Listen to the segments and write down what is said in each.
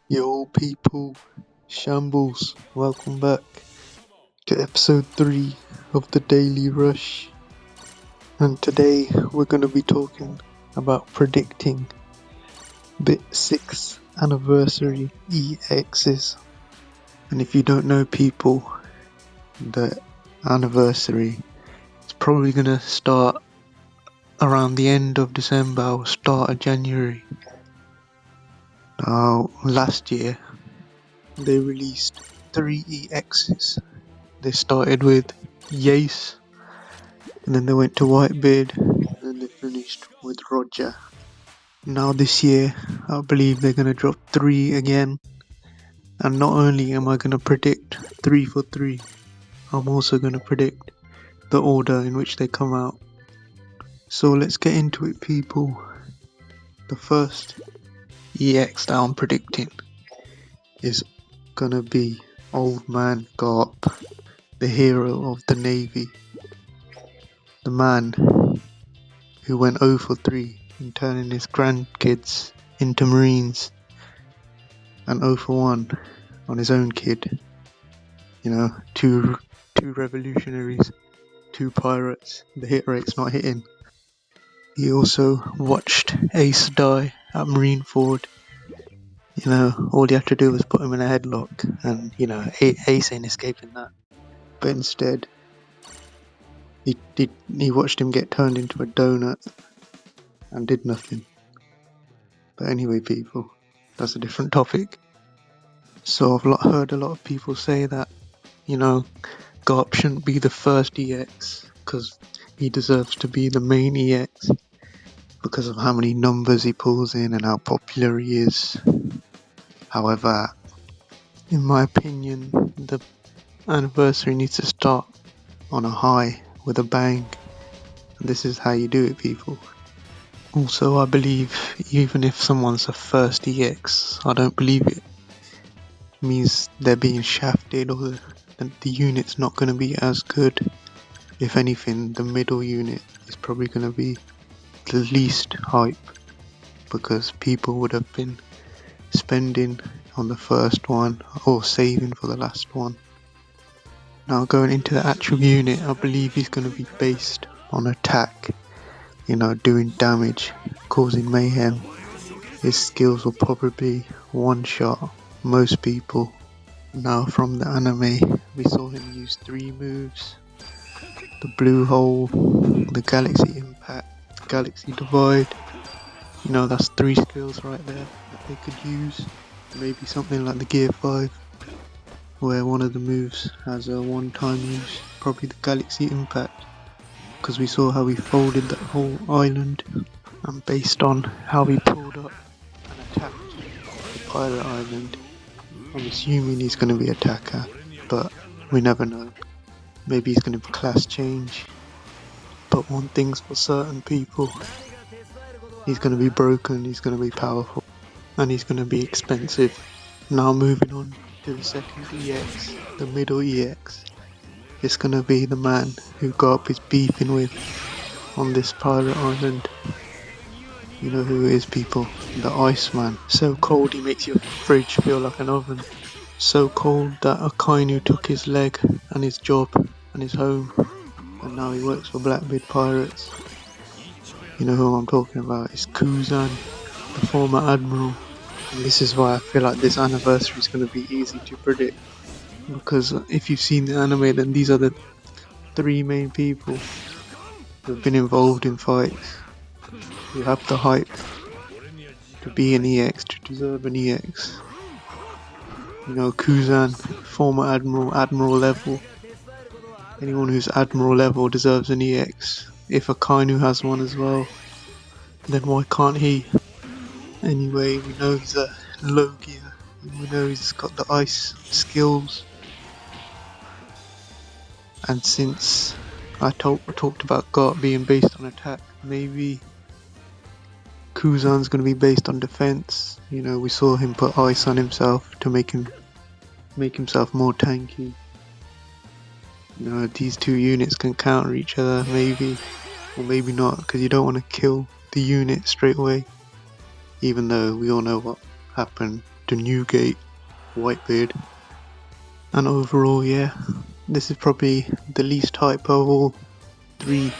Yo people, Shambles, welcome back to episode 3 of the Daily Rush. And today we're going to be talking about predicting Bit 6 anniversary EXs. And if you don't know people, the anniversary is probably going to start around the end of December or start of January. Now, last year they released 3 EXs. They started with Yace, and then they went to Whitebeard, and then they finished with Roger. Now this year, I believe they're going to drop 3 again, and not only am I going to predict 3 for 3, I'm also going to predict the order in which they come out. So let's get into it, people. The first EX that I'm predicting is going to be Old Man Garp, the hero of the Navy, the man who went 0 for 3 in turning his grandkids into Marines, and 0 for 1 on his own kid. You know, two revolutionaries, 2 pirates, the hit rate's not hitting. He also watched Ace die at Marineford. You know, all he had to do was put him in a headlock, and Ace ain't escaping that. But instead, he watched him get turned into a donut and did nothing. But anyway, people, that's a different topic. So I've heard a lot of people say that, Garp shouldn't be the first EX because he deserves to be the main EX because of how many numbers he pulls in and how popular he is. However, in my opinion, the anniversary needs to start on a high with a bang. And this is how you do it, people. Also, I believe even if someone's a first EX, I don't believe it means they're being shafted or the unit's not going to be as good. If anything, the middle unit is probably going to be the least hype because people would have been spending on the first one or saving for the last one. Now going into the actual unit, I believe he's going to be based on attack, doing damage, causing mayhem. His skills will probably one-shot most people. Now from the anime, we saw him use 3 moves: the blue hole, the galaxy impact, galaxy divide. That's 3 skills right there that they could use. Maybe something like the Gear 5, where one of the moves has a one-time use, probably the galaxy impact, because we saw how he folded that whole island, and based on how he pulled up and attacked the pirate island, I'm assuming he's going to be attacker, but we never know. Maybe he's going to be class change. But one thing's for certain, people, he's going to be broken, he's going to be powerful, and he's going to be expensive. Now moving on to the second EX, the middle EX. It's going to be the man who Garp is beefing with on this pirate island. You know who it is, people? The Iceman. So cold he makes your fridge feel like an oven. So cold that Akainu took his leg and his job and his home, and now he works for Blackbeard Pirates. You know who I'm talking about? It's Kuzan, the former admiral. And this is why I feel like this anniversary is going to be easy to predict, because if you've seen the anime, then these are the 3 main people who have been involved in fights, who have the hype to be an EX, to deserve an EX. Kuzan, former admiral level. Anyone who's admiral level deserves an EX. If Akainu has one as well, then why can't he? Anyway, we know he's a low gear, and we know he's got the ice skills. And since I talked about Garp being based on attack, maybe Kuzan's going to be based on defense. We saw him put ice on himself to make himself more tanky. These 2 units can counter each other, maybe, or maybe not, because you don't want to kill the unit straight away. Even though we all know what happened to Newgate, Whitebeard. And overall, yeah, this is probably the least hype of all 3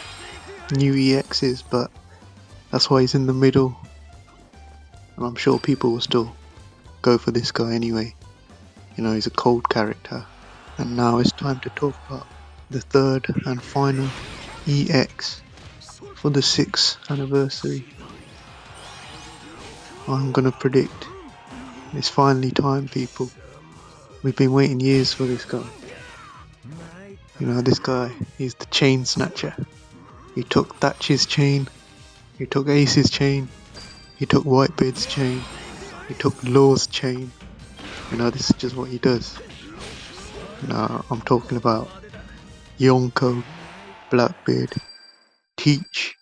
new EXs, but that's why he's in the middle. And I'm sure people will still go for this guy anyway. You know, he's a cold character. And now it's time to talk about the 3rd and final EX for the 6th anniversary. I'm gonna predict it's finally time, people. We've been waiting years for this guy. You know, this guy, he's the chain snatcher. He took Thatch's chain, he took Ace's chain, he took Whitebeard's chain, he took Law's chain. You know, this is just what he does. You know, I'm talking about Yonko, Blackbeard, Teach,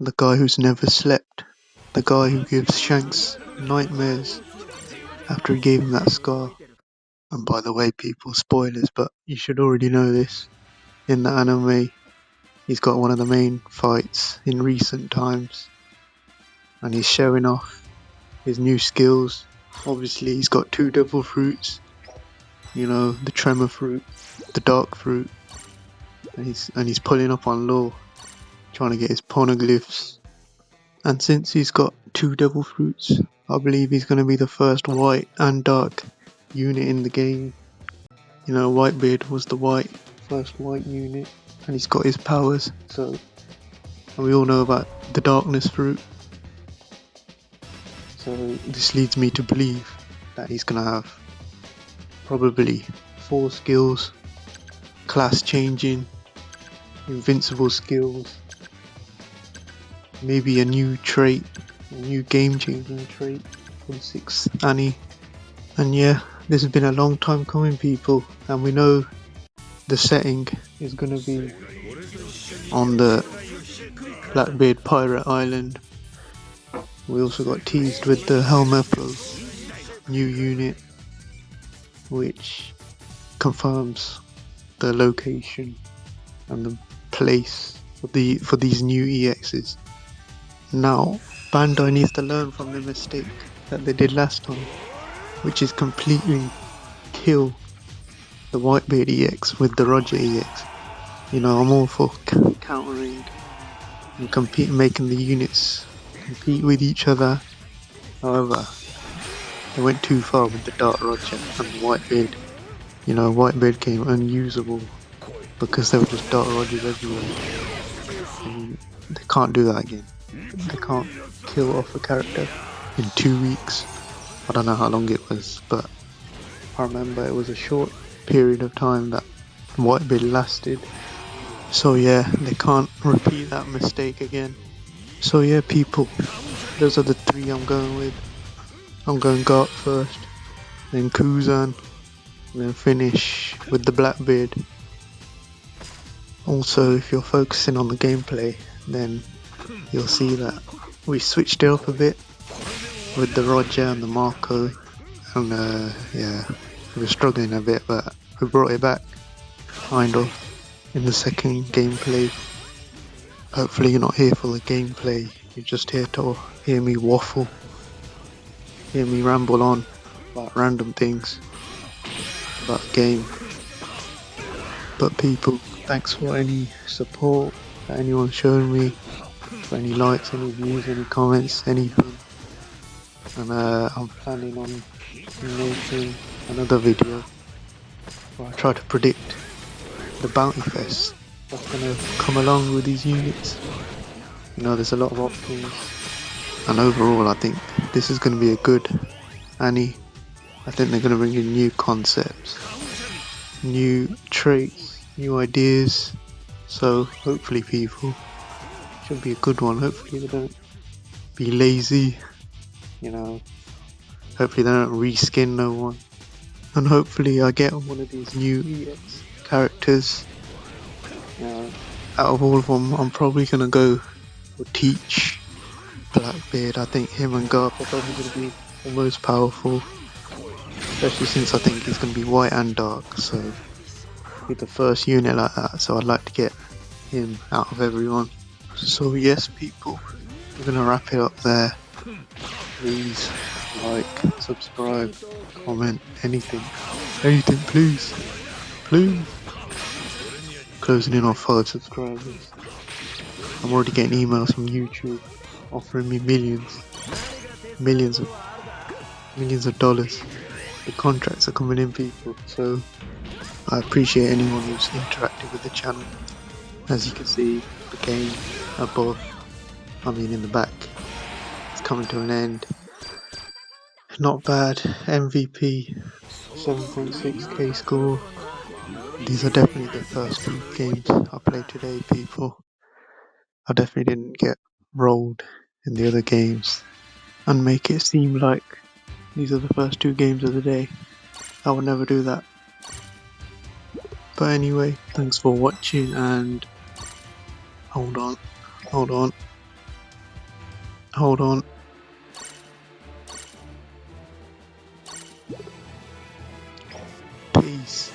the guy who's never slept, the guy who gives Shanks nightmares after he gave him that scar. And by the way, people, spoilers, but you should already know this. In the anime, he's got one of the main fights in recent times, and he's showing off his new skills. Obviously, he's got 2 devil fruits, you know, the tremor fruit, the dark fruit, and he's pulling up on Law, trying to get his poneglyphs. And since he's got 2 devil fruits, I believe he's going to be the first white and dark unit in the game. You know, Whitebeard was the first white unit, and he's got his powers, so, and we all know about the darkness fruit. So this leads me to believe that he's gonna have probably 4 skills: class changing, invincible skills, maybe a new trait, a new game changing trait for the 6th Annie. And yeah, this has been a long time coming, people, and we know the setting is gonna be on the Blackbeard Pirate Island. We also got teased with the Helmeppo new unit, which confirms the location and the place for these new EXs. Now, Bandai needs to learn from the mistake that they did last time, which is completely kill the Whitebeard EX with the Roger EX. You know, I'm all for countering and making the units compete with each other. However, they went too far with the Dark Roger and the Whitebeard. You know, Whitebeard came unusable because there were just Dark Rogers everywhere. And they can't do that again. They can't kill off a character in 2 weeks. I don't know how long it was, but I remember it was a short period of time that Whitebeard lasted. So yeah, they can't repeat that mistake again. So yeah, people, those are the 3 I'm going with. I'm going Garp first, then Kuzan, and then finish with the Blackbeard. Also, if you're focusing on the gameplay, then you'll see that we switched it up a bit with the Roger and the Marco, and yeah, we were struggling a bit, but we brought it back, kind of, in the second gameplay. Hopefully you're not here for the gameplay, you're just here to hear me waffle, hear me ramble on about random things about the game. But people, thanks for any support that anyone's shown me, for any likes, any views, any comments, anything. And I'm planning on making another video where I try to predict the Bounty Fest that's gonna come along with these units. You know, there's a lot of options, and overall I think this is gonna be a good Annie. I think they're gonna bring in new concepts, new traits, new ideas. So hopefully people, should be a good one. Hopefully they don't be lazy, you know, hopefully they don't reskin no one, and hopefully I get one of these new EX characters. Out of all of them, I'm probably gonna go for Teach, Blackbeard. I think him and Garp are probably gonna be the most powerful, especially since I think he's gonna be white and dark, so be the first unit like that, so I'd like to get him out of everyone. So yes people, we're gonna wrap it up there. Please like, subscribe, comment, anything. Anything, please. Please. Closing in on 5 subscribers. I'm already getting emails from YouTube offering me millions of dollars. The contracts are coming in, people. So I appreciate anyone who's interacted with the channel. As you can see, the game above, in the back, it's coming to an end. Not bad. MVP, 7.6k score. These are definitely the first 2 games I played today, people. I definitely didn't get rolled in the other games and make it seem like these are the first 2 games of the day. I would never do that. But anyway, thanks for watching, and hold on. Peace.